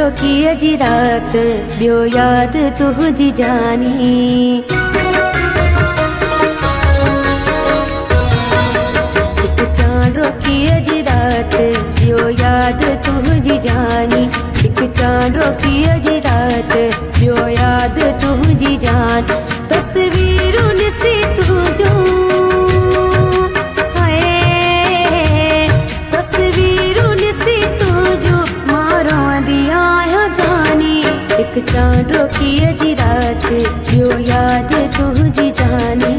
की अजी रात बियो याद तुझी जानी। एक चांद की अजी रात बियो याद तुझी जानी। एक चांद की अजी रात बियो याद तुझी जान। तस्वीरों से तुझो एक चांदो की अजी रात यो याद तुझी जानी।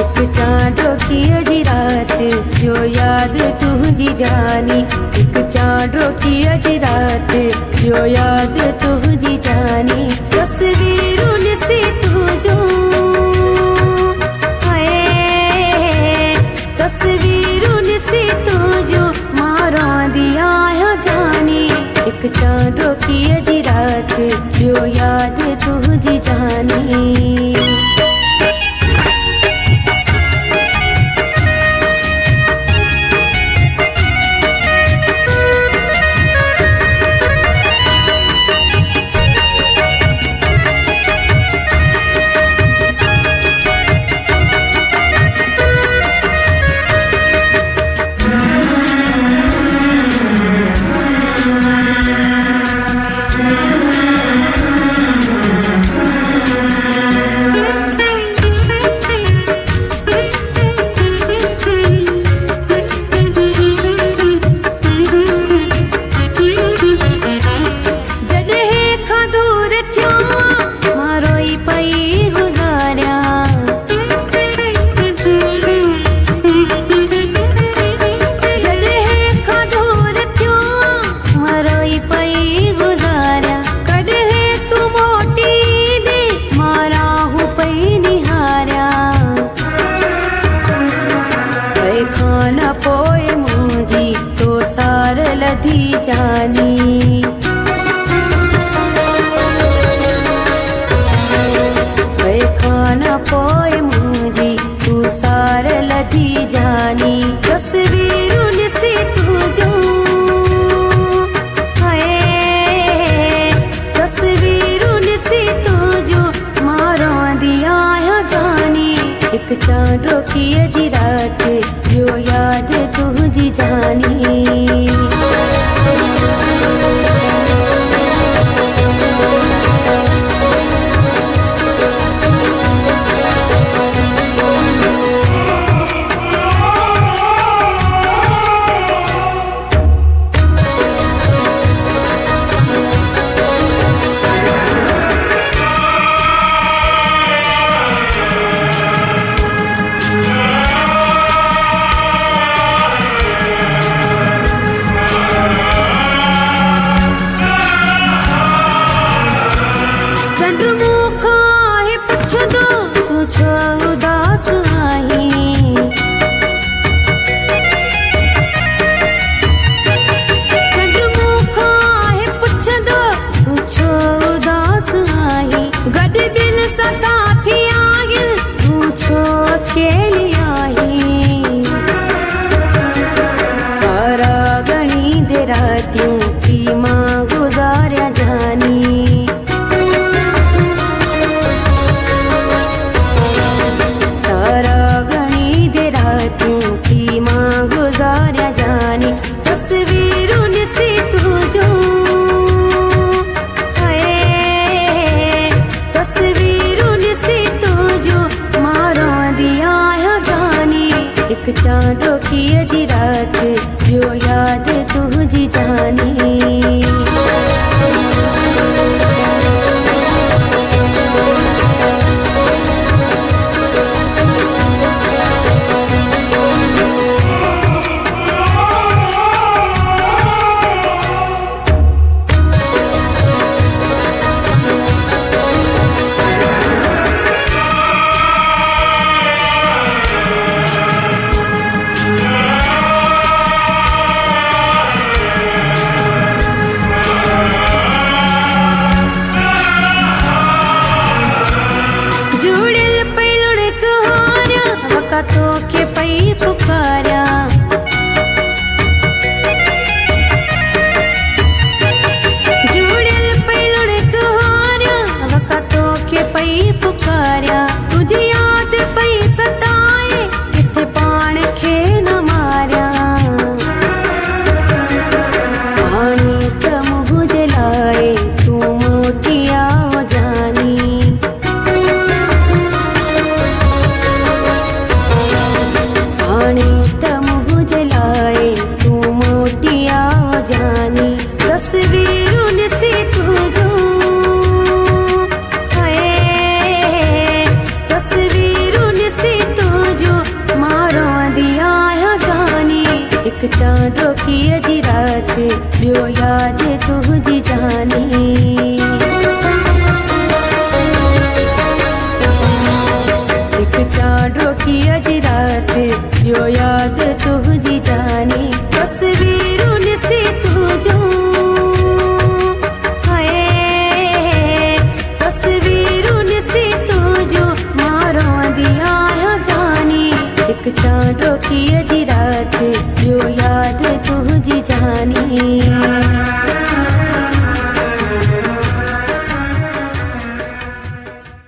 एक चांदो की अजी रात यो याद तुझी जानी। एक चांदो की अजी रात यो याद तुझी जानी। तस्वीरों से तुझो तस्वीरों से तुझो दिया जानी। एक चांदो की अजी रात यो याद तुझी जानी। लधी जानी खाना पोए मुझी तू सार लधी जानी। तस्वीरों से तुझो तस्वीरों से तुझो मारो दिया जानी। एक चांदो की अजी रात यो याद तुझी जानी। उदास आई चंद्रमुखा है पुछ दो तुझो उदास आई। गड बिल सा साथी आगिल तुझो अकेली आई। तारा गणी दे रातियों की माँ गुजारा जानी। की माँ गुजारा जानी। तस्वीरों से तुझो तस्वीरों से तुझो मारो दिया जानी। एक चांदो की अजी रात यो याद तुझी जानी। तो के पई पुकारा पुकारिया तुझी याद पई सताए किथे पाण खे न मारिया पानी त मुंह जे लाए तू मोटी आओ जानी पानी त मुंह जे लाए तू मोटी आओ जानी तस्वीरुन से तुझो तस्वीरुन से तुझो मारो दिया जानी एक चांडो की अजी रात बियो याद तुझी जानी एक चांडो की अजी रात बियो याद तुझी जानी तस्वीरुन से तुझो तस्वीरुन से तुझो मारो दिया जानी एक चांडो की अजी रात